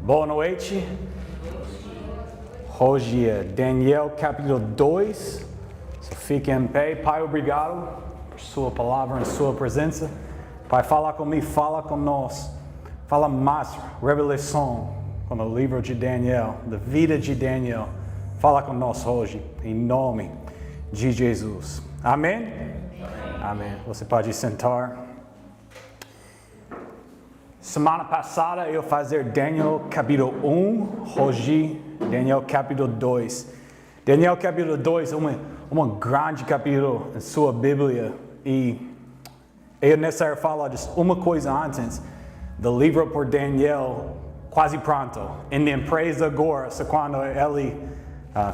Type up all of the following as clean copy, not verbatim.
Boa noite. Hoje é Daniel capítulo 2. Fique em pé. Pai, obrigado por sua palavra e sua presença. Pai, fala comigo, fala com nós. Fala mais revelação com o livro de Daniel, da vida de Daniel. Fala com nós hoje, em nome de Jesus. Amém? Amém. Você pode sentar. Semana passada eu fazer Daniel capítulo 1, hoje Daniel capítulo 2. Daniel capítulo 2 é uma grande capítulo em sua Bíblia e é necessário falar de uma coisa antes do livro por Daniel quase pronto. Em empresa agora,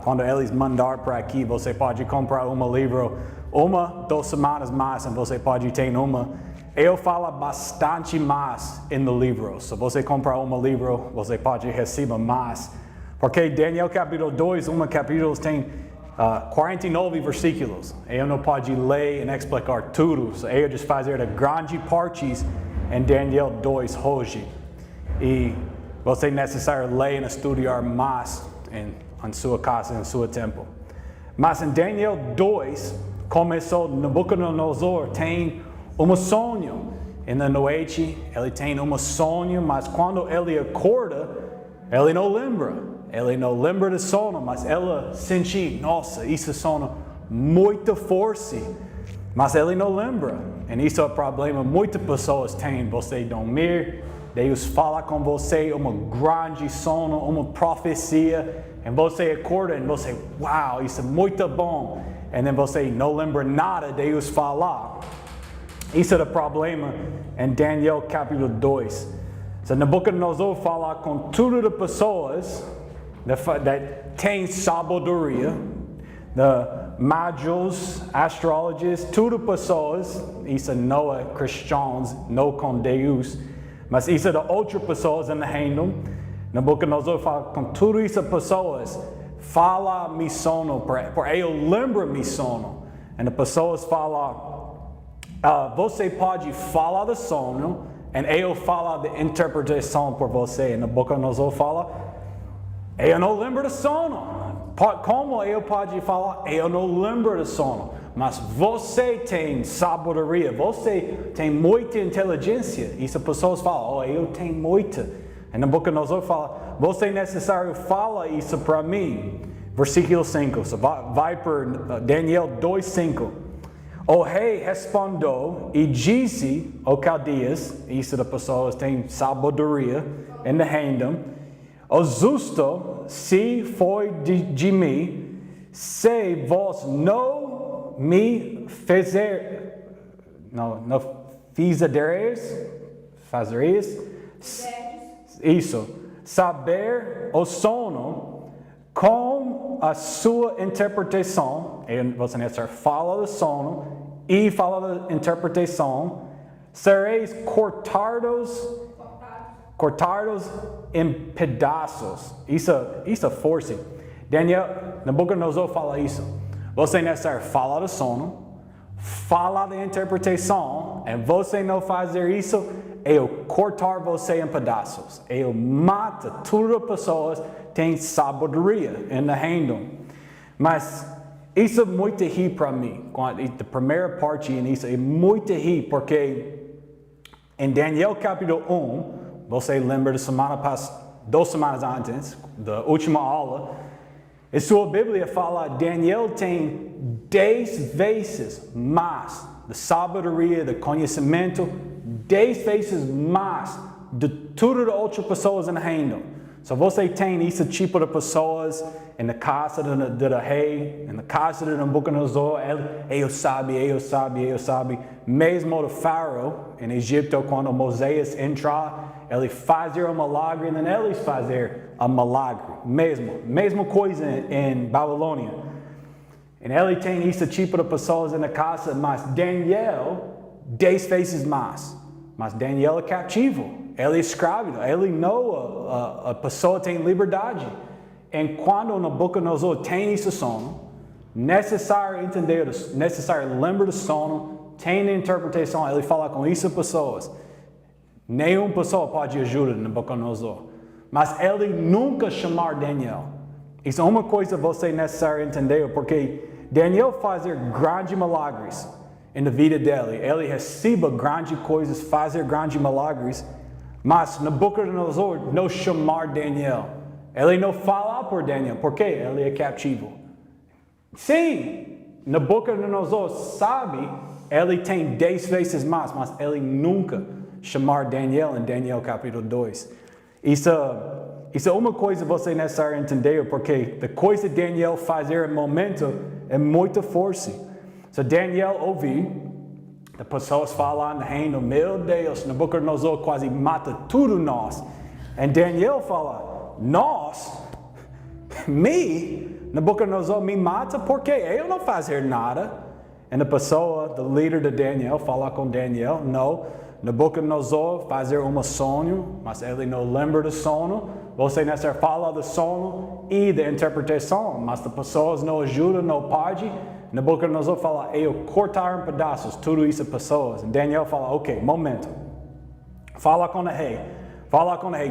quando eles mandar para aqui, você pode comprar livro 2 semanas mais e você pode ter uma. Eu falo bastante mais no livro. Se você comprar livro, você pode receber mais. Porque Daniel capítulo 2, capítulo tem 49 versículos. Eu não posso ler e explicar tudo. Eu vou fazer grandes partes em Daniel 2 hoje. E você é necessário ler e estudar mais em sua casa, em seu tempo. Mas em Daniel 2, começou Nabucodonosor tem sonho. E na noite ele tem sonho, mas quando ele acorda, ele não lembra. Ele não lembra do sono, mas ele sente, nossa, isso é sono muito forte. Mas ele não lembra. E isso é o problema muitas pessoas têm. Você dormir, Deus fala com você, grande sono, uma profecia, e você acorda e você, uau, isso é muito bom. E você não lembra nada de Deus falar. Isso é o problema em Daniel capítulo 2. So, Nabucodonosor fala com todas as pessoas que têm sabedoria, magos, astrólogos, todas as pessoas, isso não é cristãos, não com Deus, mas isso é de outras pessoas no reino. Nabucodonosor fala com todas essas pessoas, fala mi sono, por eu lembro mi sono. E as pessoas falam, você pode falar do sono, e eu falo da interpretação por você. E Nabucodonosor fala, eu não lembro do sono. Como eu posso falar, eu não lembro do sono. Mas você tem sabedoria, você tem muita inteligência. E as pessoas falam, eu tenho muita. E Nabucodonosor fala, você é necessário falar isso para mim. Versículo 5, vai para Daniel 2:5. O rei respondeu e disse aos caldeus, isso das pessoas têm sabedoria no reino, o justo se foi de mim, se vós não me fazereis isso, saber o sono com a sua interpretação, você necessariamente fala do sono e fala da interpretação, sereis cortados em pedaços. Isso é força. Nabucodonosor fala isso. Você necessariamente fala do sono, fala da interpretação, e você não fazer isso, eu cortar você em pedaços. Eu mato todas as pessoas que têm sabedoria no reino. Mas isso é muito rir para mim. A primeira parte nisso é muito rir, porque em Daniel capítulo 1, você lembra da semana passada, 2 semanas antes, da última aula, a sua Bíblia fala Daniel tem 10 vezes mais de sabedoria, de conhecimento, 10 vezes mais de todas as outras pessoas no reino. Se você tem esse tipo de pessoas na casa do rei, na casa de Nabucodonosor, ele sabe. Mesmo o faraó em Egito, quando Moisés entrar, ele fazer um milagre, e eles fazer um milagre. Mesma coisa em Babilônia. E ele tem esse tipo de pessoas na casa, mas Daniel, 10 vezes mais. Mas Daniel é cativo. Ele é escravo, ele não, a pessoa tem liberdade. E quando Nabucodonosor tem esse sono, necessário entender, necessário lembrar do sono, tem a interpretação, ele fala com essas pessoas. Nenhuma pessoa pode ajudar Nabucodonosor. mas ele nunca chamar Daniel. Isso é uma coisa que você necessário entender, porque Daniel fazer grandes milagres na vida dele. Ele recebe grandes coisas, fazer grandes milagres, mas Nabucodonosor não chamar Daniel. Ele não fala por Daniel, porque ele é cativo. Sim, Nabucodonosor sabe, ele tem 10 vezes mais, mas ele nunca chamar Daniel em Daniel capítulo 2. Isso é uma coisa que você necessário entender, porque a coisa que Daniel fazer no momento é muito forte. So Daniel ouviu, as pessoas falando, reino, meu Deus, Nabucodonosor quase mata tudo nós. E Daniel fala, nós? Nabucodonosor me mata porque eu não fazer nada. E a pessoa, o líder de Daniel, fala com Daniel, não, Nabucodonosor fazer um sonho, mas ele não lembra do sonho. Você necessariamente fala do sonho e da interpretação, mas as pessoas não ajudam, não pode. Nabucodonosor fala, eu cortar em pedaços tudo isso pessoas. Daniel fala, ok, momento. Fala com o rei,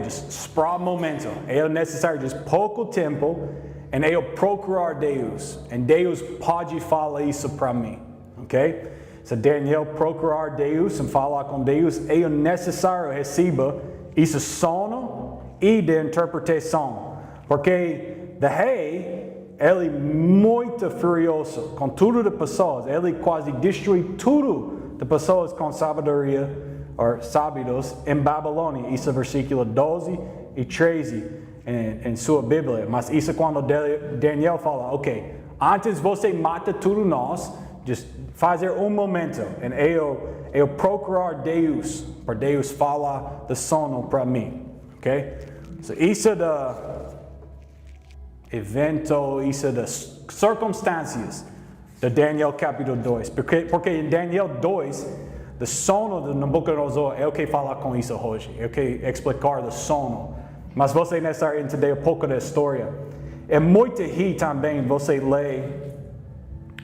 espera um momento. É necessário pouco tempo e eu procurar Deus. E Deus pode falar isso para mim, ok? Se Daniel procurar Deus e falar com Deus, é necessário receber esse sono e de interpretação. Porque o rei, ele é muito furioso com tudo de pessoas. Ele quase destrói tudo de pessoas com sabedoria, ou sábios, em Babilônia. Isso é versículo 12 e 13 em sua Bíblia. Mas isso é quando Daniel fala, ok, antes você mata tudo nós, just fazer um momento, e eu procurar Deus, para Deus falar do sono para mim, ok? So, isso é do evento, isso é das circunstâncias de Daniel capítulo 2, porque em Daniel 2, do sono de Nabucodonosor, eu quero falar com isso hoje, eu quero explicar do sono, mas você necessariamente entender um pouco da história. É muito rir também você ler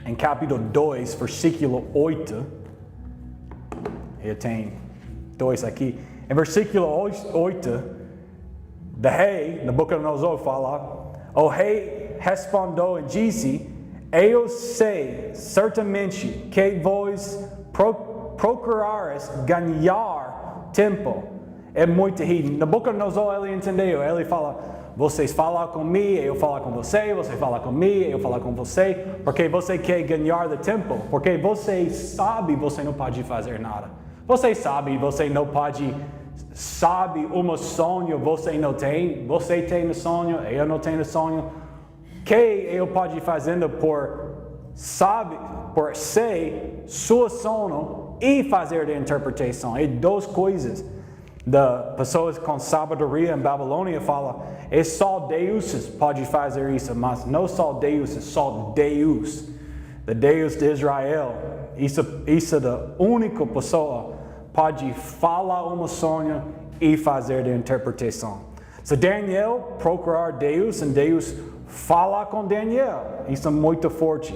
em capítulo 2, versículo 8, eu tenho 2 aqui. Em versículo 8, o rei, Nabucodonosor fala, o rei respondeu e disse, eu sei certamente que vós procurares ganhar tempo. É muito rir. Nabucodonosor, ele entendeu, ele fala, vocês falam comigo, eu falo com você fala comigo, eu falo com você, porque você quer ganhar de tempo, porque você sabe você não pode fazer nada. Você sabe, você não pode, sabe um sonho, você não tem, você tem um sonho, eu não tenho sonho. Que eu pode fazendo por ser seu sonho e fazer a interpretação. É duas coisas. Das pessoas com sabedoria em Babilônia fala, é só Deus pode fazer isso, mas não só Deus, é só Deus, o Deus de Israel. Isso é a única pessoa pode falar um sonho e fazer a interpretação. So Daniel procurar Deus e Deus fala com Daniel. Isso é muito forte.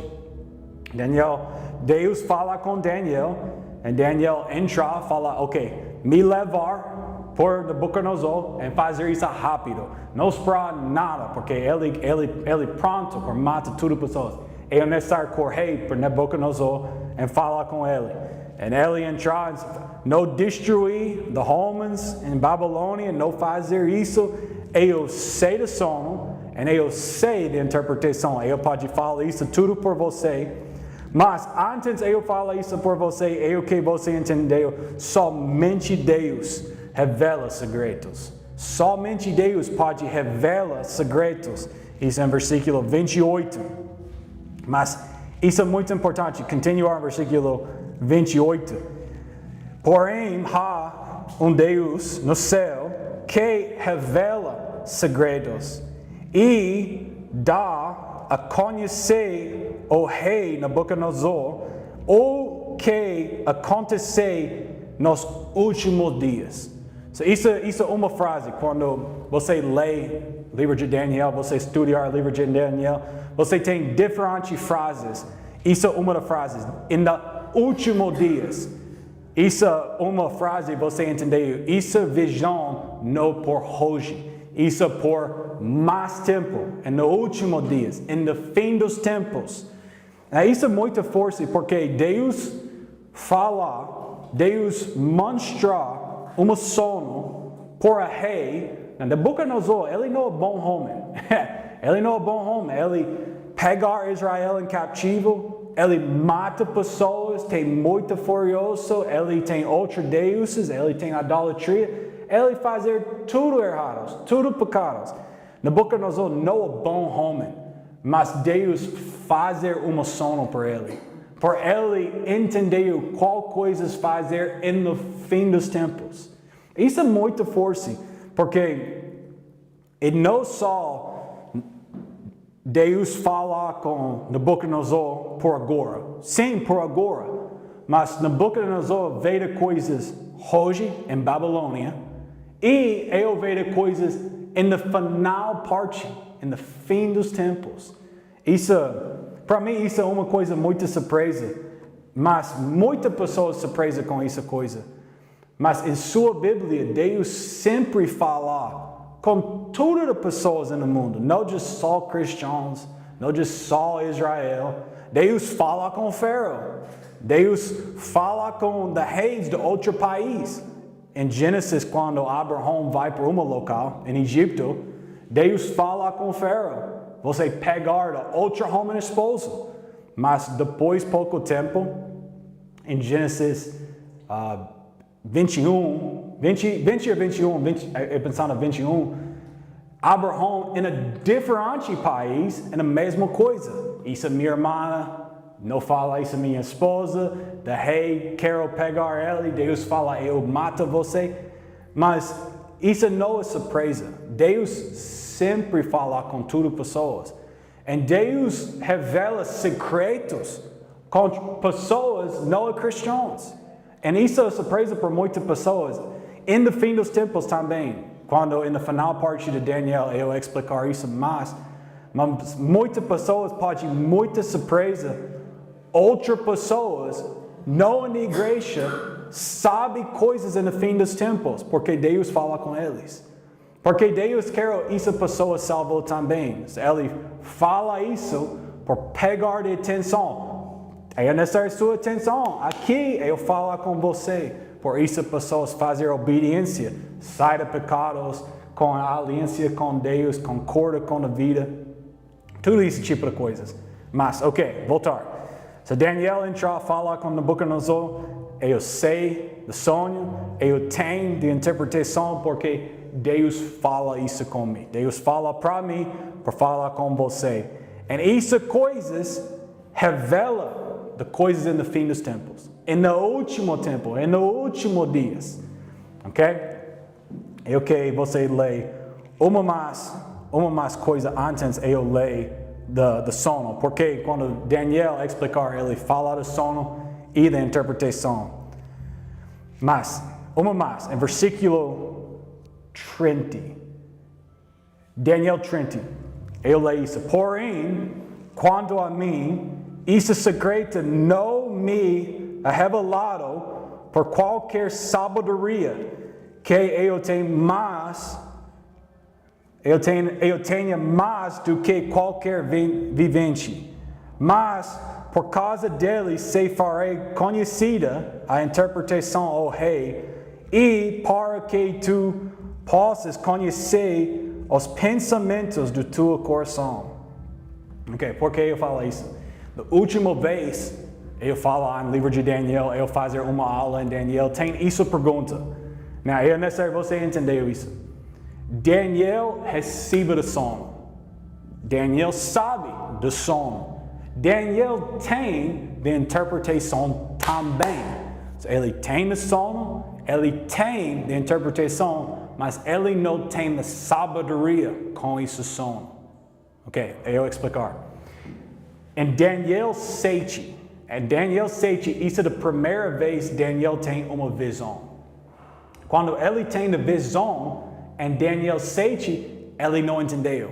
Deus fala com Daniel e Daniel entra e fala, ok, me levar por Nabucodonosor e fazer isso rápido. Não esperar nada, porque ele pronto para matar tudo as pessoas. É necessário correr para Nabucodonosor e falar com ele. E ele entrar, não destruir os homens em Babilônia, não fazer isso. Eu sei do sono e eu sei da interpretação. Eu posso falar isso tudo por você. Mas antes eu falar isso por você, eu que você entendeu, somente Deus revela segredos. Somente Deus pode revelar segredos. Isso é em versículo 28. Mas isso é muito importante. Continuar no versículo 28. Porém, há Deus no céu que revela segredos e dá a conhecer o rei Nabucodonosor o que acontecer nos últimos dias. So, isso é uma frase. Quando você lê o livro de Daniel, você estuda o livro de Daniel, você tem diferentes frases. Isso é uma das frases. Nos últimos dias. Isso é uma frase, você entendeu? Isso é visão não por hoje. isso por mais tempo, nos últimos dias, no fim dos tempos. Isso é muita força, porque Deus fala, Deus mostra sono por rei. Nabucodonosor, ele não é bom homem. Ele não é bom homem. Ele pega Israel em cativo, ele mata pessoas, tem muito furioso, ele tem outros deuses, ele tem idolatria. Ele faz tudo errado, tudo pecados. Nabucodonosor não é bom homem, mas Deus faz sono por ele. Por ele entender qual coisas fazer no fim dos tempos. Isso é muito forte, porque não só Deus fala com Nabucodonosor por agora. Sim, por agora. Mas Nabucodonosor vê de coisas hoje em Babilônia. E eu vejo coisas na final parte, no fim dos tempos. Isso, para mim, isso é uma coisa muito surpresa. Mas muitas pessoas surpresas com essa coisa. Mas em sua Bíblia, Deus sempre fala com todas as pessoas no mundo. Não só cristãos, não só Israel. Deus fala com o Faraó. Deus fala com os reis de outro país. Em Gênesis, quando Abraão vai para local, em Egito, Deus fala com o Faraó. Você pegar outro homem esposo. Mas depois de pouco tempo, em Gênesis 20 ou 21, pensando 21, Abraão em diferente país, é a mesma coisa. Isso é minha irmã, não fala isso é minha esposa, the rei, quero pegar ela, Deus fala, eu mato você. Mas isso não é surpresa. Deus sempre fala com todas as pessoas. E Deus revela segredos com pessoas não cristãs. E isso é surpresa para muitas pessoas. E no fim dos tempos também. Quando na final parte de Daniel eu explicar isso mais. Mas muitas pessoas podem muita surpresa. Outras pessoas, não na igreja, sabem coisas no fim dos tempos, porque Deus fala com eles. Porque Deus quer essa pessoa salva também. Ele fala isso por pegar de atenção. É necessário sua atenção. Aqui eu falo com você. Por isso pessoas fazem obediência, saem de pecados, com a aliança com Deus, concorda com a vida. Tudo esse tipo de coisas. Mas, voltar. Se Daniel entrar, fala com Nabucodonosor, eu sei do sonho, eu tenho de interpretação, porque Deus fala isso comigo. Deus fala para mim, para falar com você. E essas coisas revela de coisas no fim dos tempos. E no último tempo, e no último dias. Eu quero você ler uma mais coisa antes eu ler do sono, porque quando Daniel explicar, ele fala do sono e da interpretação. Mas, uma mais, em versículo 30, Daniel 30, eu leio isso. Porém, quanto a mim, isso secreto não me é revelado por qualquer sabedoria, que eu tenho mais do que qualquer vivente. Mas, por causa dele, se farei conhecida a interpretação ao rei, e para que tu possas conhecer os pensamentos do teu coração. Por que eu falo isso? Da última vez, eu falo no livro de Daniel, eu fazer uma aula em Daniel, tem essa pergunta. É necessário você entender isso. Daniel recebe do sono. Daniel sabe do sono. Daniel tem de interpretação também. Ele tem do sono, ele tem de interpretação, mas ele não tem de sabedoria com esse sono. Eu vou explicar. Em Daniel 7, isso é a primeira vez que Daniel tem uma visão. Quando ele tem a visão, em Daniel 7, ele não entendeu.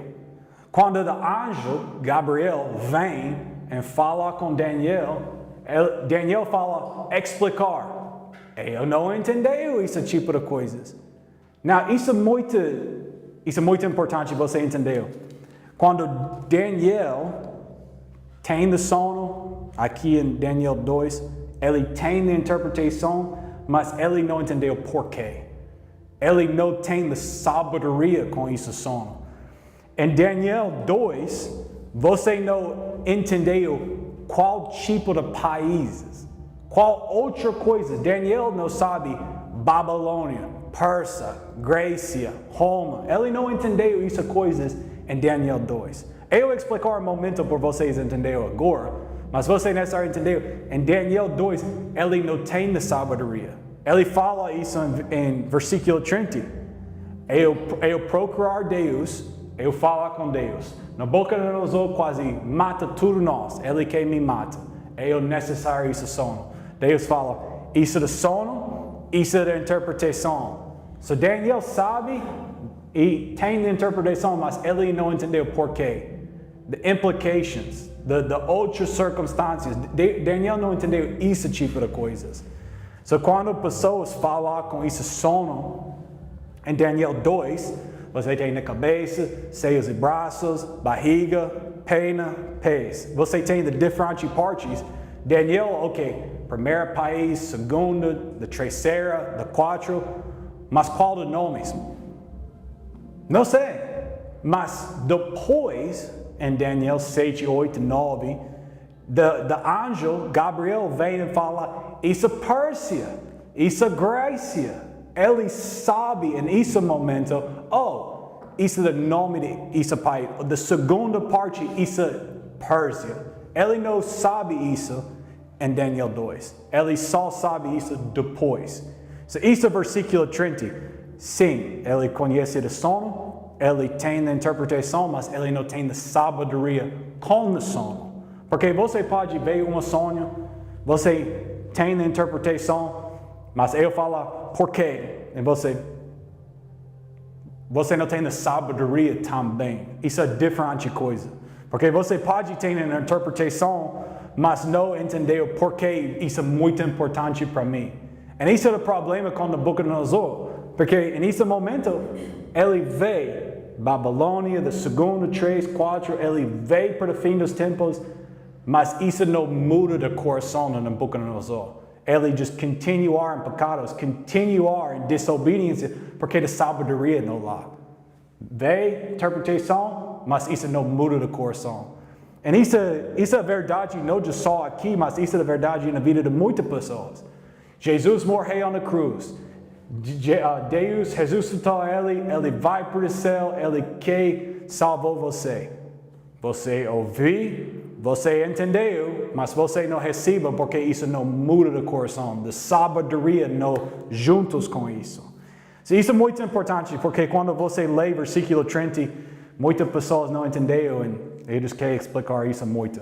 Quando o anjo Gabriel vem e fala com Daniel, Daniel fala explicar. Eu não entendeu esse tipo de coisas. Isso é muito Isso é muito importante você entender. Quando Daniel tem o sono, aqui em Daniel 2, ele tem a interpretação, mas ele não entendeu por quê. Ele não tem a sabedoria com esse sono. Em Daniel 2, você não entendeu qual tipo de países, qual outra coisa. Daniel não sabe Babilônia, Pérsia, Grécia, Roma. Ele não entendeu essas coisas em Daniel 2. Eu vou explicar um momento para vocês entenderem agora, mas você necessariamente entendeu. Em Daniel 2, ele não tem a sabedoria. Ele fala isso em versículo 30. Eu procurar Deus, eu falar com Deus. Nabucodonosor quase mata tudo nós. Ele quer me mata. Eu necessário esse sono. Deus fala, isso é sono, isso é interpretação. So Daniel sabe e tem a interpretação, mas ele não entendeu por quê. The implications, the outras circunstâncias. Daniel não entendeu esse tipo de coisas. So quando pessoas falam com esse sono, em Daniel 2, você tem na cabeça, seios e braços, barriga, perna, pés. Você tem de diferentes partes. Daniel, ok, primeiro país, segunda, da terceira, da quatro, mas qual dos nomes? Não sei. Mas depois, em Daniel 7, 8, 9, da anjo, Gabriel vem e fala, isso é Pérsia, isso é Grécia. Ele sabe nesse momento, isso é o nome de esse país. Da segunda parte, isso é Pérsia. Ele não sabe isso em Daniel 2. Ele só sabe isso depois. So, isso é o versículo 30. Sim, ele conhece o sono, ele tem a interpretação, mas ele não tem a sabedoria com o sono. Porque você pode ver um sonho, você tem a interpretação, mas eu falo, por quê? E você não tem a sabedoria também. Isso é diferente coisa. Porque você pode ter uma interpretação, mas não entender por que isso é muito importante para mim. E isso é o problema com Nabucodonosor. Porque nesse momento, ele vê Babilônia, da segunda, 3, 4, ele vê para o fim dos tempos, mas isso não muda o coração de Nabucodonosor. Ele diz continuar em pecados, continuar em desobediência, porque a sabedoria não lá. Vê interpretação, mas isso não muda o coração. E isso é verdade não só aqui, mas isso é verdade na vida de muitas pessoas. Jesus morreu na cruz. Deus ressuscitou ele vai para o céu, ele quer salvar você. Você ouviu, você entendeu, mas você não recebe porque isso não muda o coração. A sabedoria não juntos com isso. Isso é muito importante porque quando você lê versículo 30, muitas pessoas não entenderam e eles querem explicar isso muito.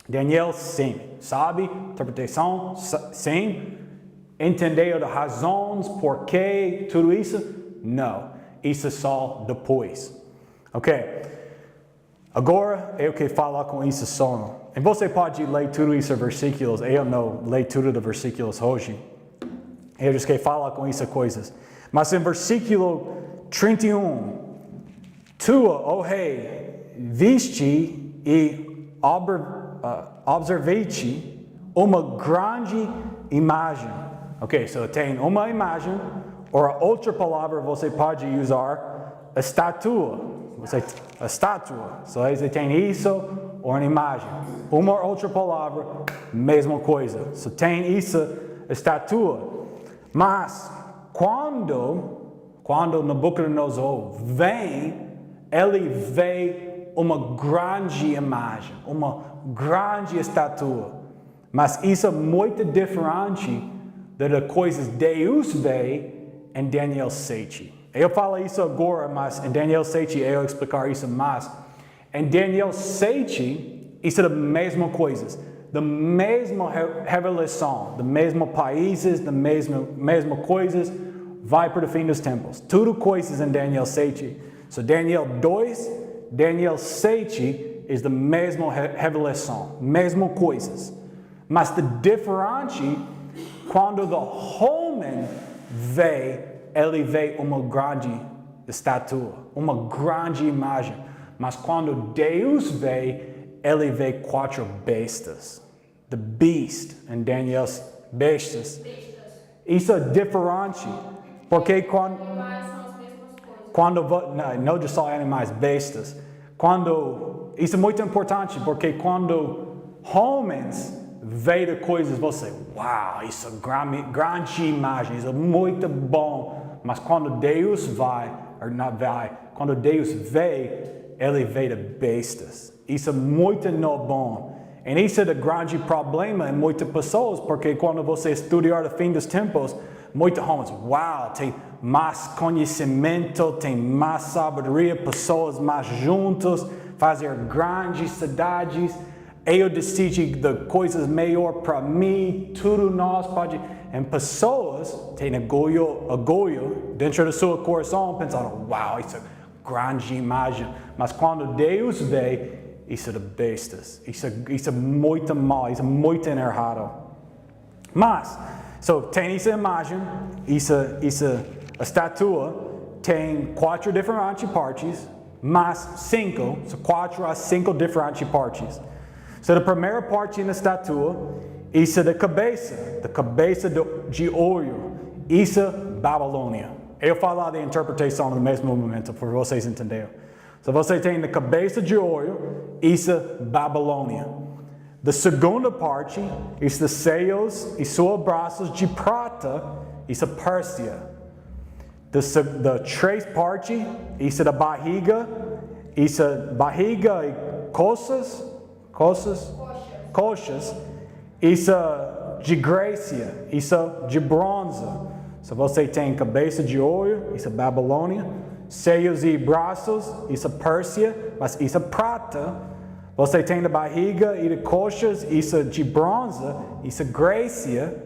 Daniel, sim. Sabe? Interpretação, sim. Entendeu as razões, porquê, tudo isso? Não. Isso é só depois. Ok. Agora, eu quero falar com esse sono. E você pode ler tudo isso versículos. Eu não leio tudo dos versículos hoje. Eu just quero falar com essas coisas. Mas em versículo 31, tu, ó rei, viste e observei-te uma grande imagem. Ok, so tem uma imagem, ou outra palavra você pode usar, estátua. A estátua. So você tem isso ou uma imagem. Uma outra palavra, mesma coisa. So tem isso, estátua. Mas quando Nabucodonosor vem, ele vê uma grande imagem, uma grande estátua. Mas isso é muito diferente das coisas que Deus vê em Daniel 7. Eu falo isso agora, mas em Daniel 7 eu vou explicar isso mais. Em Daniel 7, isso é a mesma coisa. Da mesma revelação, da mesma países, da mesma coisas, vai para o fim dos tempos. Tudo coisas em Daniel 7. So Daniel 2, Daniel 7 é da mesma revelação, mesma coisas. Mas o diferente, quando o homem vê, ele vê uma grande estatua, uma grande imagem. Mas quando Deus vê, ele vê 4 bestas. The beast, em Daniel, bestas. Isso é diferente, porque Animais são as mesmas coisas. não só animais, bestas. Isso é muito importante, porque quando homens veem coisas, você, uau, isso é grande imagem, isso é muito bom. Mas quando Deus quando Deus vê, ele vê de bestas. Isso é muito não bom. E isso é o grande problema em muitas pessoas, porque quando você estudar o fim dos tempos, muitos homens, uau, tem mais conhecimento, tem mais sabedoria, pessoas mais juntas, fazer grandes cidades. Eu decido de coisas melhor para mim, tudo nós pode. E pessoas têm orgulho dentro do seu coração, pensando, uau, isso é grande imagem. Mas quando Deus vê, isso é de bestas. Isso é muito mal, isso é muito errado. Mas, tem essa imagem, essa estatua, tem 4 diferentes partes, mais 5, 4 a 5 diferentes partes. A primeira parte na estatua, isso é da cabeça de ouro. Isso é Babilônia. Eu falo da interpretação no mesmo momento, para vocês entenderem. Você tem a cabeça de ouro, isso é Babilônia. Da segunda parte, isso é seios e seus braços de prata, isso é Pérsia. Da 3 parte, isso é da barriga, isso é barriga e coxas, isso é de Grécia, isso é de bronze. Você tem cabeça de ouro, isso é Babilônia. Seios e braços, isso é Pérsia, mas isso é prata. Você tem a barriga e de coxas, isso é de bronze, isso é Grécia.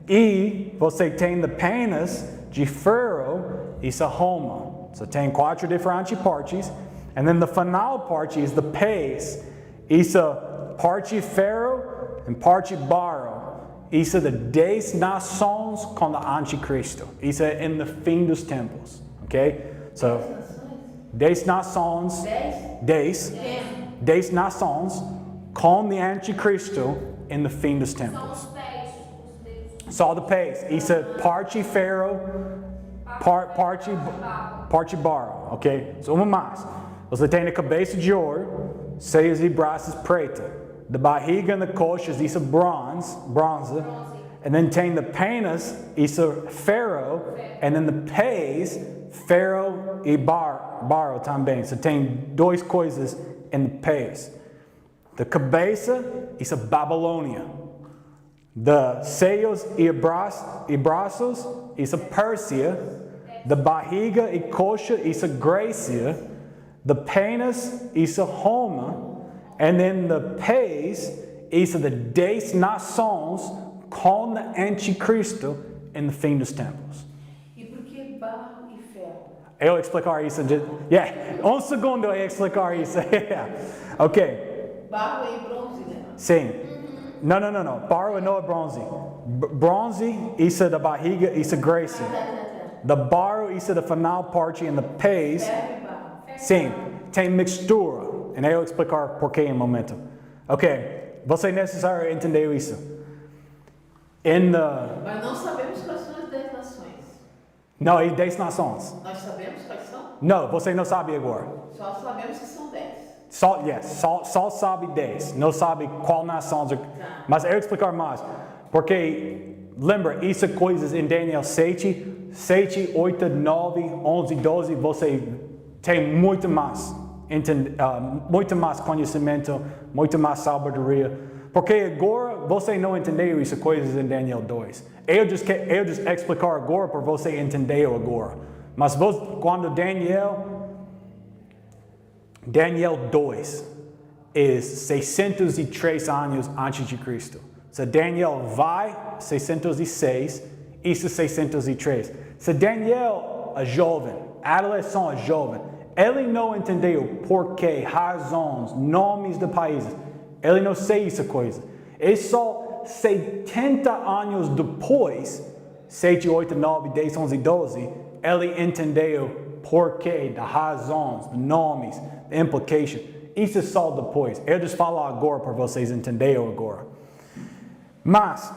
E você tem as penas de ferro, isso é Roma. Tem 4 diferentes partes. E then the final parte is the pés. Isso é parte ferro e parte barro. Isso é de 10 nações com o anticristo. Isso é no fim dos tempos. Ok? 10 nações. 10 nações com o anticristo no fim dos tempos. Só os pés. Isso é parte ferro, parte barro. Ok? Uma mais. Você tem a cabeça de ouro, seios e braços preta. Da barriga e das coxas, isso é bronze. E then tem the penas, isso é ferro. E then the pés, ferro e barro também. Tem 2 coisas em pés. Da cabeça, isso é Babilônia. Da seios e braços, isso é Pérsia. Da barriga e coxa, isso é Grécia. Da penas, isso é Roma. E then the pés, isso é de 10 nações com o anticristo no fim dos tempos. E por que barro e ferro? Eu vou explicar isso. Segundo eu explicar isso. Ok. Barro e bronze, né? Sim. Não. Barro não é bronze. Bronze, isso é da barriga, isso é Grécia. Da barro, isso é da final parte e da pés. Ferro e barro. Sim, tem mistura. E eu vou explicar por que em um momento. Ok. Você é necessário entender isso. Mas não sabemos quais são as 10 nações. Não, é 10 nações. Nós sabemos quais são? Não, você não sabe agora. Só sabemos que são 10. Só sabe 10. Não sabe qual nação. Mas eu vou explicar mais. Porque, lembra, isso é coisas em Daniel 7, 8, 9, 11, 12. Você tem muito mais conhecimento, muito mais sabedoria. Porque agora você não entendeu essas coisas em Daniel 2. Eu just explicar agora para você entender agora. Mas quando Daniel 2 é 603 anos antes de Cristo. Se Daniel vai 606, isso é 603. Se Daniel é jovem, adolescente é jovem, ele não entendeu porquê, razões, nomes de países. Ele não sei essa coisa. É só 70 anos depois, 7, 8, 9, 10, 11, 12, ele entendeu porquê, das razões, dos nomes, da implication. Isso é só depois. Eu just falo agora para vocês entenderem agora. Mas,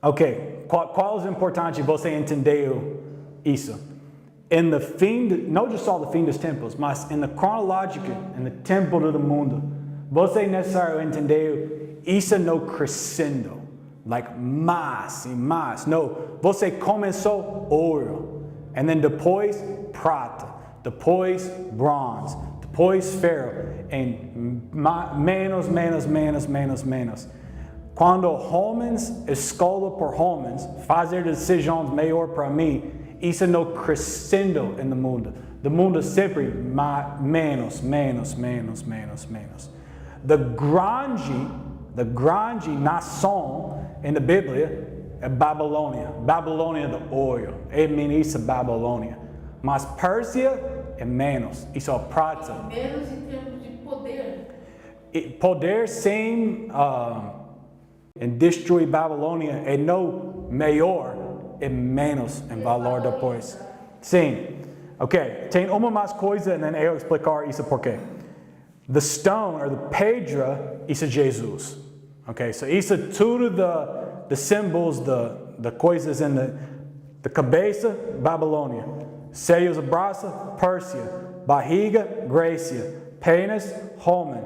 ok, qual é o importante você entender isso? No fim, não só no fim dos tempos, mas na cronológica, no tempo do mundo, você é necessário entender isso não crescendo, like mais e mais. Não, você começou ouro, e depois prata, depois bronze, depois ferro, e menos. Quando homens, escola por homens, fazer decisões melhor para mim, isso não crescendo no mundo. O mundo sempre menos. The grande nação na Bíblia é Babilônia. Babilônia do ouro. Isso é Babilônia. Mas Pérsia é menos. Isso é prata. Menos em termos de poder. Poder sem destruir Babilônia é não maior, é menos em valor depois. Sim. Ok. Tem uma mais coisa, e eu explicar isso por quê. The stone, or the pedra, isso é Jesus. Ok, so isso é tudo de símbolos, de coisas da cabeça, Babilônia. Seios, braço, Pérsia. Barriga, Grécia. Pênis, Roma.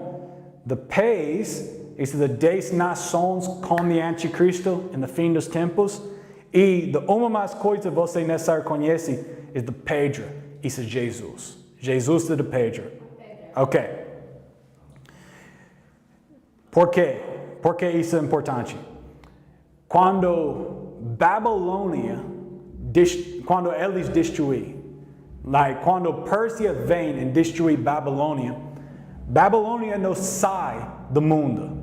The pés, isso é de 10 nações com o anticristo no fim dos tempos. E uma mais coisa que você necessariamente conhece é the pedra. Isso é Jesus. Jesus é the pedra. Ok. Por quê? Por que isso é importante? Quando Babilônia, quando eles destruem, quando Pérsia vem e destrói Babilônia, Babilônia não sai do mundo.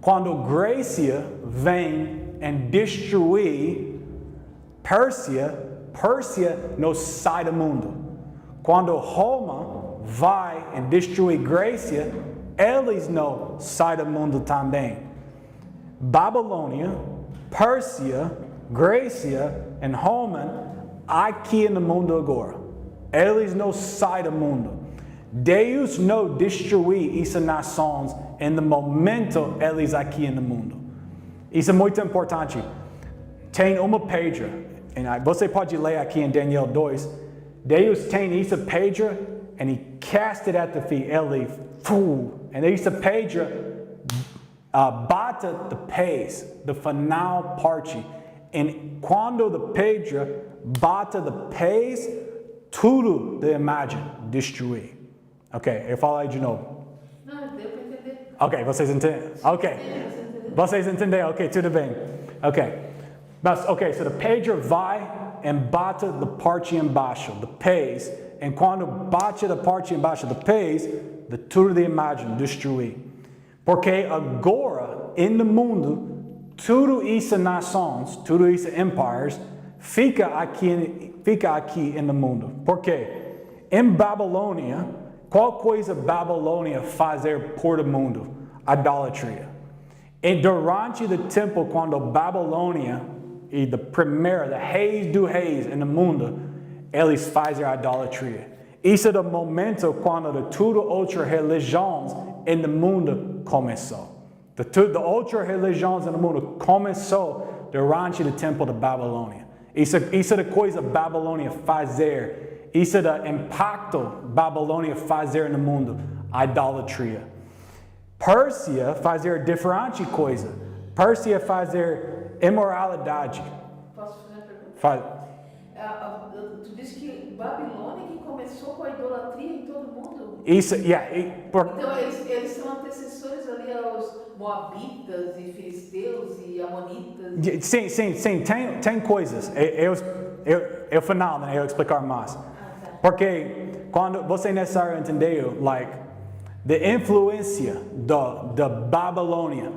Quando Grécia vem e destrói Pérsia não sai do mundo. Quando Roma vai e destrói Grécia, eles não saem do mundo também. Babilônia, Pérsia, Grécia e Roma, aqui no mundo agora. Eles não saem do mundo. Deus não destruiu essas nações no momento eles aqui no mundo. Isso é muito importante. Tem uma pedra, você pode ler aqui em Daniel 2. Deus tem essa pedra e He cast it at the feet. Ele e essa pedra bate de pés, do final parte. E quando a pedra bate de pés, tudo da imagem destrui. Ok, eu falei de novo. Não, deu para entender. Ok, vocês entendem? Ok. Vocês entenderam? Ok, tudo bem. Ok. Mas, ok, so a pedra vai e bate da parte embaixo, de pés. E quando bate da parte embaixo de pés, de tudo da imagem destrui. Porque agora, no mundo, tudo isso nações, tudo isso empires, fica aqui no mundo. Por quê? Em Babilônia, qual coisa Babilônia fazer por o mundo? Idolatria. E durante o tempo quando Babilônia e da reis do reis no mundo, eles fazem idolatria. Isso é o momento quando tudo outras religiões no mundo começou. De outras religiões no mundo começou durante o tempo da Babilônia. Isso é a coisa Babilônia fazer. Isso é o impacto Babilônia fazer no mundo. Idolatria. Pérsia fazer diferente coisa. Pérsia fazer imoralidade. Posso fazer uma pergunta? Tu disse que Babilônia que começou com a idolatria em todo mundo? Isso, yeah. Então eles são antecessores ali aos moabitas e filisteus e amonitas? Sim, tem coisas. Eu final, né? Eu explicar mais. Porque quando você necessário entender, a influência da Babilônia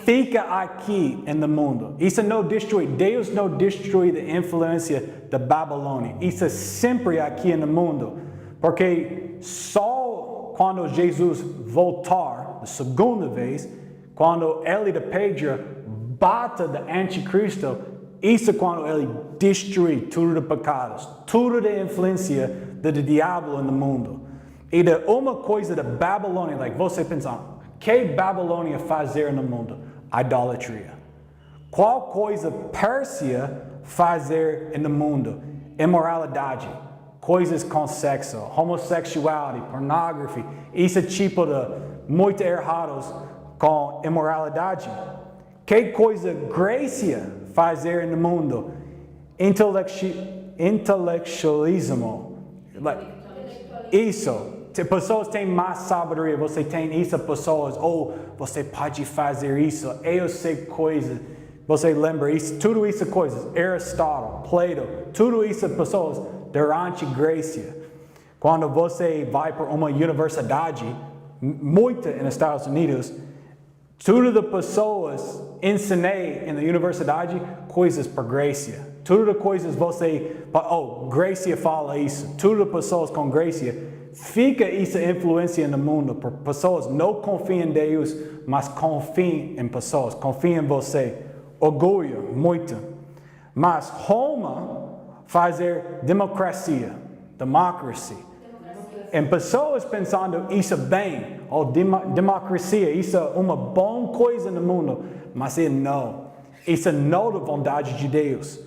fica aqui no mundo. Isso não destrói. Deus não destrói a influência da Babilônia. Isso é sempre aqui no mundo. Porque só quando Jesus voltar, a segunda vez, quando ele da pedra bate do anticristo, Isso quando ele destrui tudo de pecados, tudo de influência do diabo no mundo. E de uma coisa da Babilônia, like você pensando, que Babilônia fazer no mundo? Idolatria. Qual coisa Pérsia fazer no mundo? Imoralidade. Coisas com sexo, homossexualidade, pornografia. Esse tipo de muito errados com imoralidade. Que coisa Grécia fazer no mundo? Intelectualismo. Isso. Pessoas têm mais sabedoria. Você tem essas pessoas. Você pode fazer isso. Eu sei coisas. Você lembra isso? Tudo isso coisas. Aristóteles, Plato. Tudo isso pessoas durante Grécia. Quando você vai para uma universidade, muita nos Estados Unidos, tudo de pessoas ensinei na universidade coisas para Grécia. Tudo de coisas você, Grécia fala isso. Tudo de pessoas com Grécia. Fica essa influência no mundo. Por pessoas não confiam em Deus, mas confiam em pessoas. Confiam em você. Orgulho, muito. Mas Roma fazer democracia. E pessoas pensando isso bem, democracia, isso é uma boa coisa no mundo, mas não. Isso não é da vontade de Deus.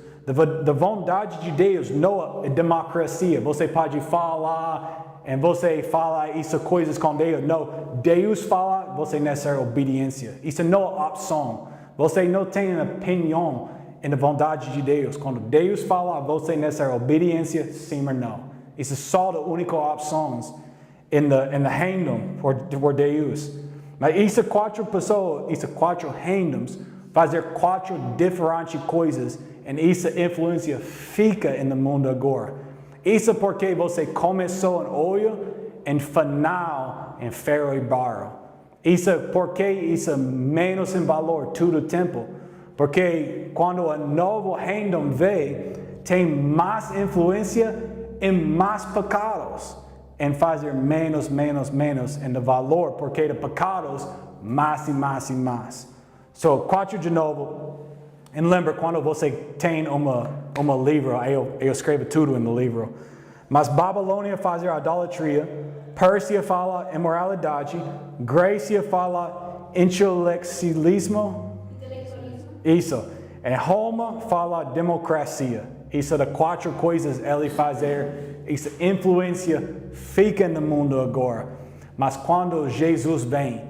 Da vontade de Deus não é democracia. Você pode falar, e você fala isso coisas com Deus. Não, Deus fala, você necessita obediência. Isso não é opção. Você não tem opinião na vontade de Deus. Quando Deus fala, você necessita obediência, sim ou não. Isso é só a única opção no reino por Deus. Mas essas 4 pessoas, essas 4 reinos, fazer 4 diferentes coisas, e essa influência fica no mundo agora. Isso é porque você começou em óleo, e final em ferro e barro. Isso é porque isso é menos em valor todo o tempo. Porque quando o novo reino vem, tem mais influência e mais pecados. Em fazer menos em valor. Porque de pecados, mais e mais e mais. So, 4 de novo. E lembra quando você tem livro, eu escrevo tudo no livro. Mas Babilônia faz idolatria, Pérsia fala imoralidade, Grécia fala intelectualismo. Isso. E Roma fala democracia. Isso é de 4 coisas ele fazer. Essa influência fica no mundo agora. Mas quando Jesus vem,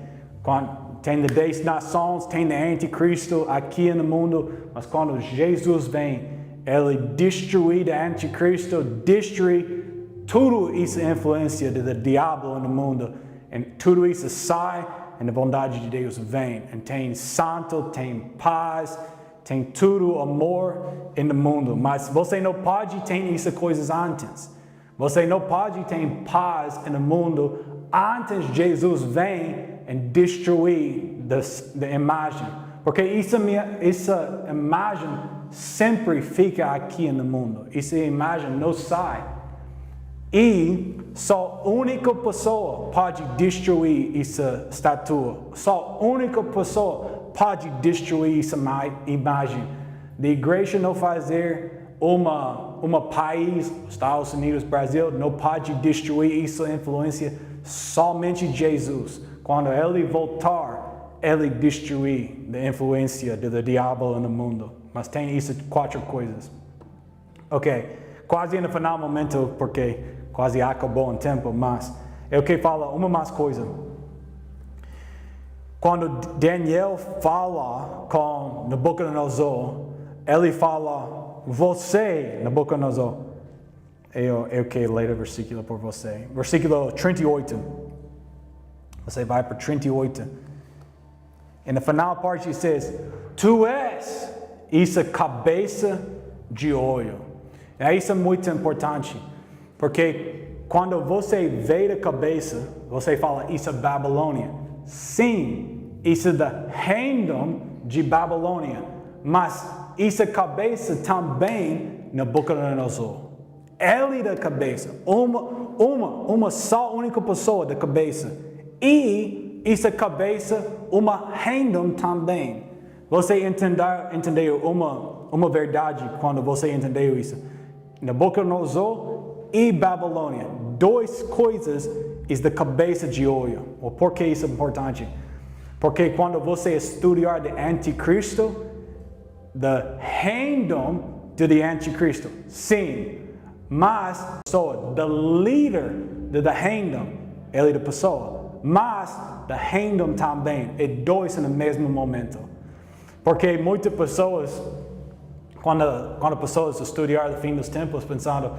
tem 10 nações, tem o anticristo aqui no mundo, mas quando Jesus vem, ele destrói o anticristo, destrói tudo essa influência do diabo no mundo, e tudo isso sai, e a bondade de Deus vem, e tem santo, tem paz, tem tudo amor no mundo, mas você não pode ter essas coisas antes. Você não pode ter paz no mundo antes Jesus vem e destruir a imagem. Porque essa imagem sempre fica aqui no mundo. Essa imagem não sai. E só a única pessoa pode destruir essa estátua. Só a única pessoa pode destruir essa imagem. A igreja não fazer uma país, Estados Unidos, Brasil, não pode destruir essa influência. Somente Jesus. Quando ele voltar, ele destruir a influência do diabo no mundo. Mas tem essas 4 coisas. Ok, quase no final momento, porque quase acabou o tempo, mas eu quero falar uma mais coisa. Quando Daniel fala com Nabucodonosor, ele fala, você, Nabucodonosor, eu quero ler o versículo por você. Versículo 38. Você vai para 38. E na final parte diz, tu és essa cabeça de óleo. E isso é muito importante. Porque quando você vê a cabeça, você fala, isso é Babilônia. Sim, isso é do reino de Babilônia. Mas essa cabeça também Nabucodonosor. Ele da cabeça. Uma só única pessoa da cabeça. E essa cabeça, uma reino também. Você entendeu uma verdade quando você entendeu isso. Nabucodonosor e Babilônia, duas coisas é da cabeça de olho. Por que isso é importante? Porque quando você estudar o anticristo, o reino do anticristo, sim, mas o líder do reino, ele é a pessoa, mas o reino também, é dois no mesmo momento. Porque muitas pessoas, quando pessoas estudam o fim dos tempos, pensando,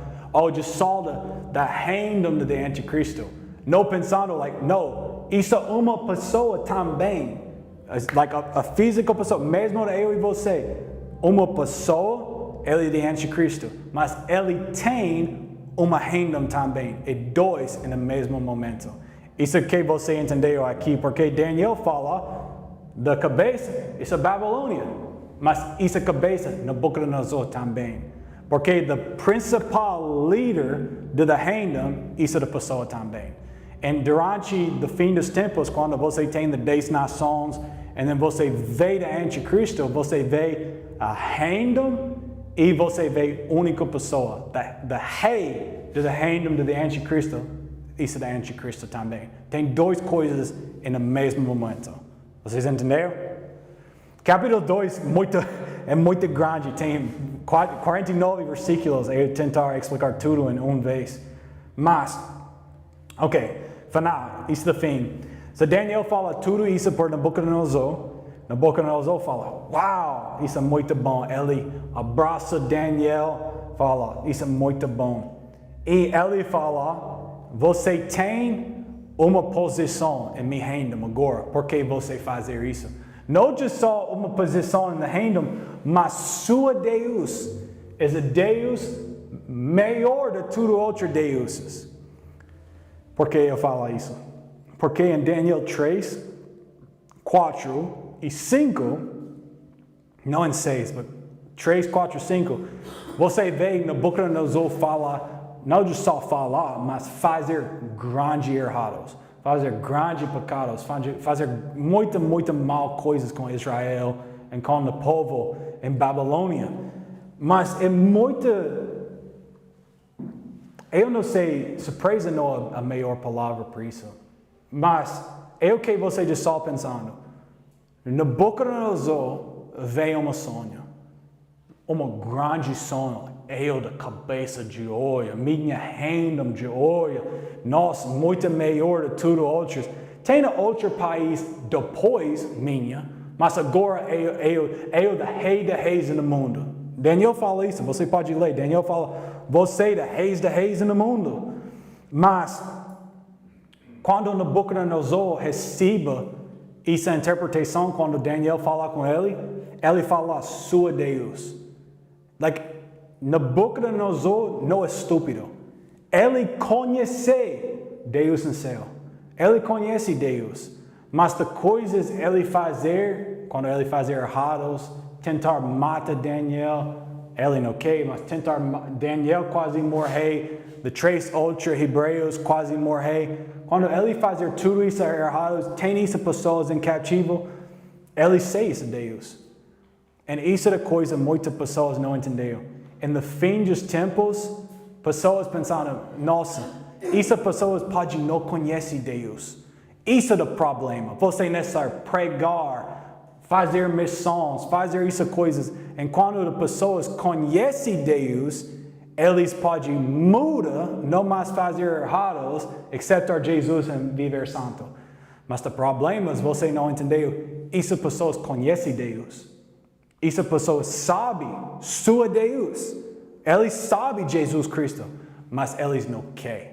de só do reino do anticristo, não pensando, não, isso é uma pessoa também, a física pessoa, mesmo eu e você, uma pessoa, ele é do anticristo, mas ele tem uma reino também, e dois no mesmo momento. Isso que você entendeu aqui, porque Daniel fala da cabeça, isso é Babilônia, mas isso é cabeça, Nabucodonosor também. Porque o principal líder do reino, isso é da pessoa também. E durante o fim dos tempos, quando você tem as 10 nações, e você vê o anticristo, você vê a reino e você vê a única pessoa, o rei do reino do anticristo, isso é do anticristo também. Tem duas coisas no mesmo momento. Vocês entenderam? Capítulo 2 é muito grande, tem 49 versículos, eu vou tentar explicar tudo em uma vez. Mas, final, isso é o fim. So Daniel fala tudo isso por Nabucodonosor. Nabucodonosor fala, uau, isso é muito bom. Ele abraça Daniel, fala, isso é muito bom. E ele fala, você tem uma posição em meu reino agora, por que você fazer isso? Não só uma posição no reino, mas sua Deus é o Deus maior de todos os outros deuses. Por que eu falo isso? Porque em Daniel 3, 4 e 5, não em 6, mas 3, 4 e 5, você vê Nabucodonosor falar, não só falar, mas fazer grandes errados, fazer grandes pecados, fazer muito mal coisas com Israel e com o povo em Babilônia. Mas é muito... Eu não sei, surpresa não é a melhor palavra para isso. Mas é o que você já está pensando. Nabucodonosor veio um sonho. Grande sonho. Eu da cabeça de ouro. Minha reino de ouro. Nós, muito melhor de tudo outros. Tem outro país depois minha. Mas agora eu da rei de reis no mundo. Daniel fala isso, você pode ler. Daniel fala, você da reis no mundo. Mas, quando Nabucodonosor recebe essa interpretação, quando Daniel fala com ele fala, sua Deus. Nabucodonosor não é estúpido. Ele conhece Deus no céu. Ele conhece Deus. Mas as coisas ele fazer, quando ele fazer errados, tentar matar Daniel, ele não quer, mas tentar Daniel quase morrer, de 3 outros hebreus quase morrer. Quando ele fazer tudo isso errado, tem essas pessoas em cativo, ele sei isso Deus. E isso é a coisa que muitas pessoas não entenderam. No fim dos tempos, pessoas pensando, nossa, essas pessoas podem não conhecer Deus. Isso é o problema. Você necessita pregar, fazer missões, fazer essas coisas. E quando as pessoas conhecem Deus, eles podem mudar, não mais fazer errados, aceitar Jesus e viver santo. Mas o problema é você não entendeu. Essas pessoas conhecem Deus. Essas pessoas sabem sua Deus. Eles sabem Jesus Cristo, mas eles não querem.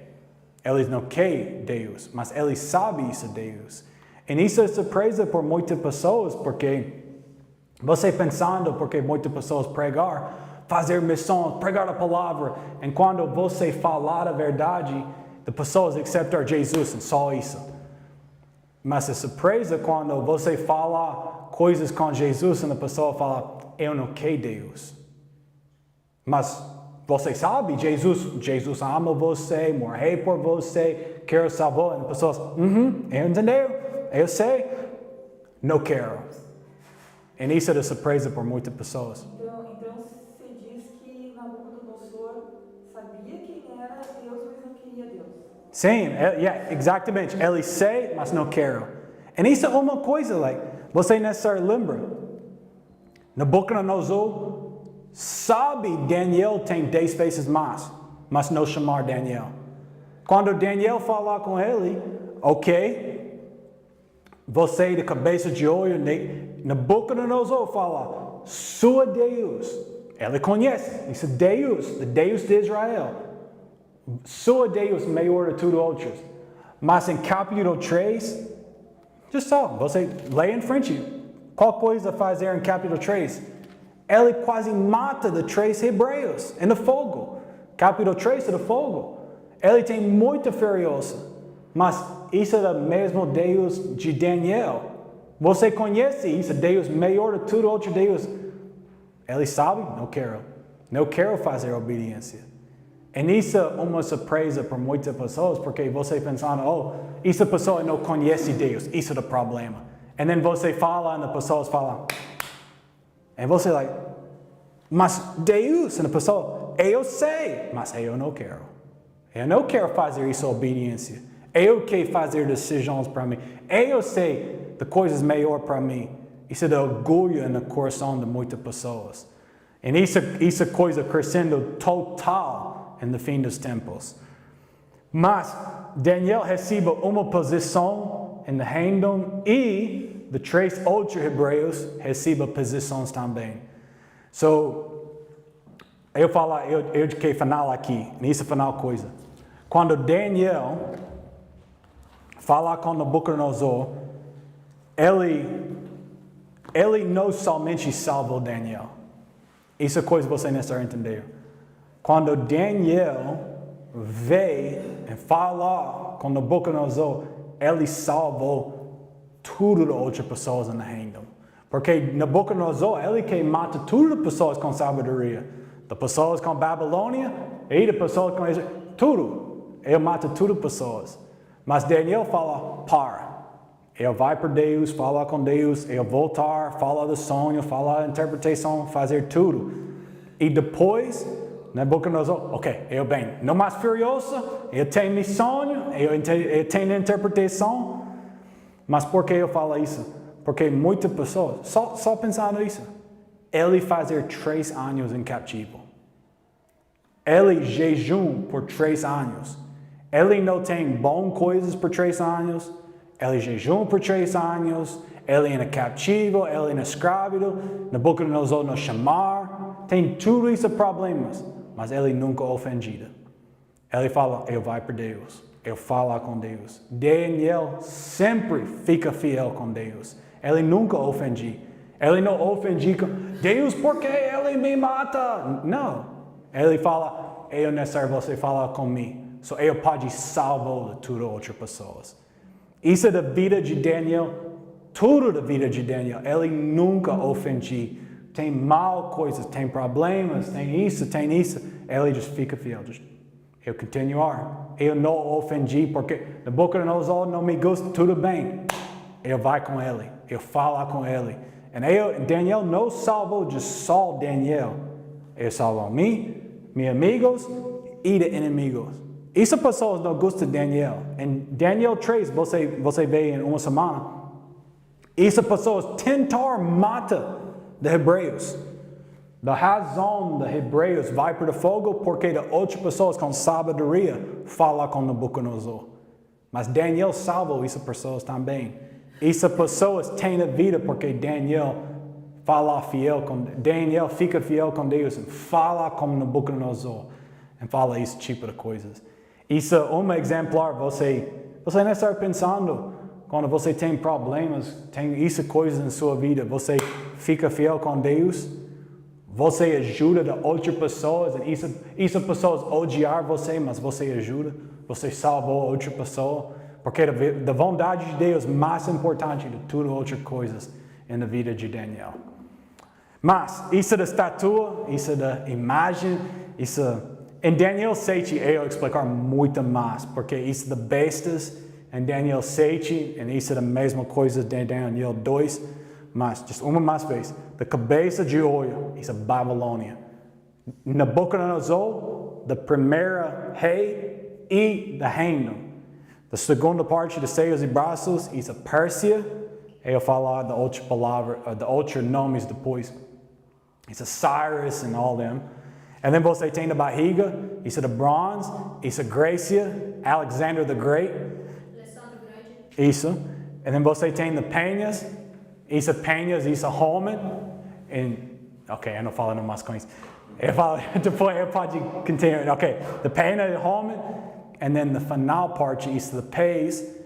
Eles não querem Deus, mas eles sabem isso Deus. E isso é surpresa por muitas pessoas, porque você pensando, porque muitas pessoas pregar, fazer missões, pregar a palavra, e quando você falar a verdade, as pessoas aceitam Jesus e só isso. Mas é surpresa quando você fala coisas com Jesus e a pessoa fala, eu não quero Deus. Mas você sabe, Jesus ama você, morreu por você, quer salvar. E as pessoas, eu entendeu, eu sei, não quero. E isso é surpresa por muitas pessoas. Então pessoa sabia quem era Deus, mas não queria Deus. Sim, exatamente. Ele sei, mas não quero. E isso é uma coisa, você necessariamente lembra. Nabucodonosor sabe Daniel tem 10 vezes mais, mas não chamar Daniel. Quando Daniel falar com ele, ok, você de cabeça de olho, Nabucodonosor fala, sua Deus. Ele conhece, isso é Deus, o Deus de Israel. Sua Deus maior de tudo outros. Mas em capítulo 3, você lê em frente. Qual coisa fazer em capítulo 3? Ele quase mata de 3 hebreus no fogo. Capítulo 3 é do fogo. Ele tem muita furiosa. Mas isso é o mesmo Deus de Daniel. Você conhece isso, Deus maior de tudo outro Deus. Ele sabe? Não quero. Não quero fazer obediência. E isso é uma surpresa para muitas pessoas, porque você pensando, essa pessoa não conhece Deus, isso é o problema. E then você fala, e as pessoas falam, e você mas Deus, e a pessoa, eu sei, mas eu não quero. Eu não quero fazer isso obediência. Eu quero fazer decisões para mim. Eu sei de coisas melhores para mim. Isso é orgulho no coração de muitas pessoas. E isso é coisa crescendo total no fim dos tempos. Mas Daniel recebe uma posição no reino e de 3 outros hebreus recebe posições também. Eu quero falar aqui, nisso final coisa. Quando Daniel fala com Nabucodonosor, ele não somente salvou Daniel. Isso é coisa que você necessariamente entender. Quando Daniel veio e falou com Nabucodonosor, ele salvou tudo de outras pessoas no reino. Porque Nabucodonosor, ele quer matar tudo de pessoas com sabedoria. De pessoas com Babilônia e de pessoas com Israel. Tudo. Ele mata tudo de pessoas. Mas Daniel fala, para. Ele vai para Deus, fala com Deus, ele voltar, fala do sonho, fala da interpretação, fazer tudo. E depois, Nabucodonosor, ok, eu bem, não mais furioso, eu tenho meu sonho, eu tenho interpretação. Mas por que eu falo isso? Porque muitas pessoas, só pensando nisso, ele fazer 3 anos em cativo. Ele jejum por 3 anos. Ele não tem boas coisas por 3 anos. Ele jejum por 3 anos. Ele é cativo, ele é escravo. Nabucodonosor não chamar. Tem tudo isso problemas. Mas ele nunca ofendido. Ele fala, eu vou para Deus. Eu falo com Deus. Daniel sempre fica fiel com Deus. Ele nunca ofende. Ele não ofende com Deus porque ele me mata. Não. Ele fala, eu necessito você falar comigo. So eu pode salvar tudo outras pessoas. Isso é da vida de Daniel. Tudo da vida de Daniel. Ele nunca ofende. Tem mal coisas, tem problemas, tem isso. Ele just fica fiel. Eu continuar. Eu não ofendi porque Nabucodonosor não me gosta, tudo bem. Eu vou com ele. Eu falo com ele. E Daniel não salvou de só Daniel. Ele salvou mim, meus amigos e de inimigos. Essas pessoas não gostam de Daniel. Em Daniel 3, você vê em uma semana, essas pessoas tentaram matar os hebreus. A razão dos hebreus vai para o fogo porque outras pessoas com sabedoria falam com Nabucodonosor. Mas Daniel salvou essas pessoas também. Essas pessoas têm a vida porque Daniel fica fiel com Deus e fala com Nabucodonosor e fala esse tipo de coisas. Isso é um exemplar, você não está pensando, quando você tem problemas, tem essas coisas na sua vida, você fica fiel com Deus, você ajuda outras pessoas, e essas pessoas odiar você, mas você ajuda, você salvou outra pessoa, porque a vontade de Deus é mais importante de todas as outras coisas na vida de Daniel. Mas isso da estatua, isso da imagem, em Daniel 7 eu explicar muito mais, porque isso da bestas em Daniel 7, e isso é a mesma coisa de Daniel 2, mas just uma mais vez, da cabeça de olho, isso é Babilônia. Nabucodonosor, da primeira rei e da reino. Da segunda parte de seios e braços, isso é Pérsia. Eu falar da outra palavra, de outros nomes depois. Isso é Cyrus and all them. E then você tem da barriga, isso é de bronze, isso é Grécia, Alexander the Great. Isso. E then você tem da penhas, isso é penhas, isso é Roman. Ok, eu não falo mais com isso. Eu falo, depois eu posso continuar. Ok, the penha é Roman. E then the final parte, isso é the pés.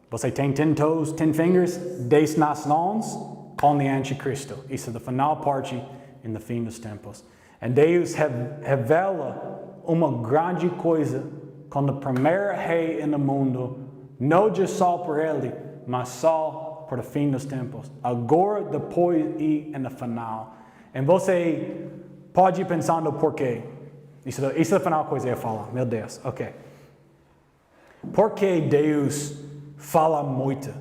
Você tem 10 toes, 10 fingers, 10 nações com o anticristo. Isso é a final parte no fim dos tempos. E Deus revela uma grande coisa com o primeiro rei no mundo, não só por ele, mas só por o fim dos tempos. Agora, depois e no final. E você pode ir pensando por quê. Isso é a final coisa que eu falo. Meu Deus, ok. Por que Deus fala muito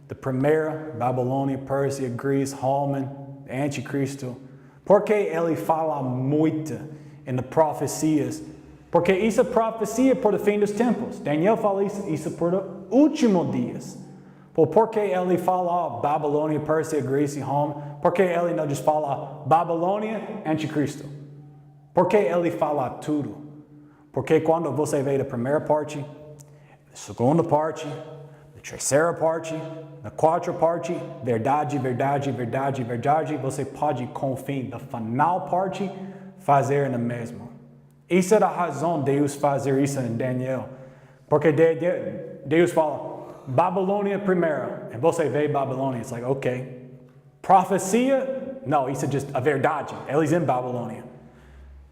da primeira Babilônia, Pérsia, Grécia, Roman, Anticristo? Porque ele fala muito nas profecias? Porque isso é profecia por o fim dos tempos. Daniel fala isso por os últimos dias. Por que ele fala Babilônia, Pérsia, Grécia, Roma? Por que ele não diz fala Babilônia, Anticristo? Por que ele fala tudo? Porque quando você vê a primeira parte, a segunda parte, a terceira parte, a quarta parte, verdade, verdade, verdade, verdade, você pode confiar na final parte fazer no mesmo. Isso é a razão de Deus fazer isso em Daniel. Porque Deus fala, Babilônia primeiro, e você vê Babilônia, it's like, ok. Profecia, não, isso é just a verdade, eles em Babilônia.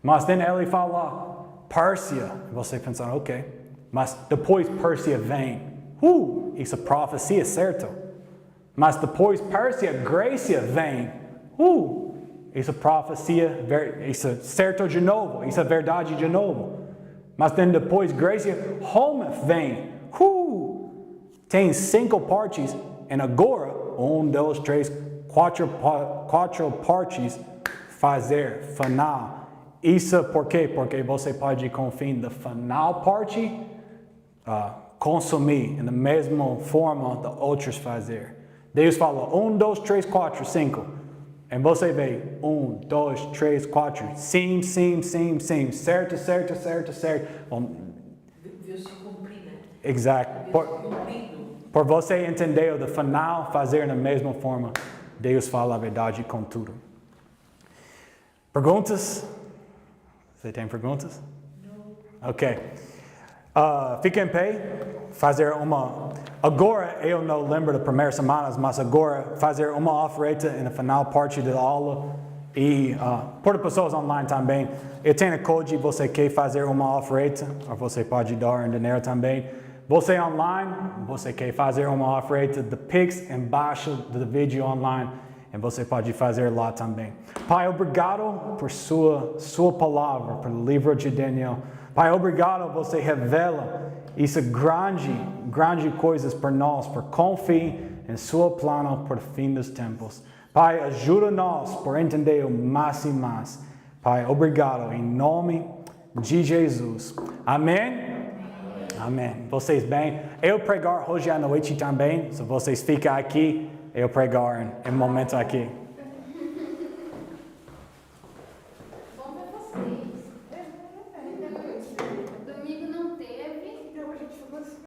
Mas then ele fala, Pérsia, e você pensa, ok. Mas depois Pérsia vem. Isso é profecia, certo? Mas depois Pérsia, Grécia vem. Isso é profecia, isso é certo de novo. Isso é verdade de novo. Mas depois Grécia, Roma vem. Tem 5 partes. E agora, 1, 2, 3, 4 partes fazer final. Isso por quê? Porque você pode confiar na final parte, consumir na mesma forma de outros fazer. Deus fala 1, 2, 3, 4, 5. E você vê 1, 2, 3, 4. Sim, sim, sim, sim. Certo, certo, certo, certo. Viu se cumprir, né? Exato. Por você entender o final fazer na mesma forma, Deus fala a verdade com tudo. Perguntas? Você tem perguntas? Não. Ok. Fica em pé, fazer uma... Agora, eu não lembro das primeiras semanas, mas agora fazer uma oferta na final parte da aula e por pessoas online também. Eu tenho Cody, você quer fazer uma oferta, ou você pode dar em dinheiro também. Você online, você quer fazer uma oferta de Pix embaixo do vídeo online e você pode fazer lá também. Pai, obrigado por sua palavra, pelo livro de Daniel. Pai, obrigado, você revela isso grande coisas para nós, por confiar em seu plano para o fim dos tempos. Pai, ajuda-nos por entender o mais e mais. Pai, obrigado, em nome de Jesus. Amém? Amém. Vocês bem? Eu pregar hoje à noite também, se vocês ficam aqui, eu pregar em momento aqui.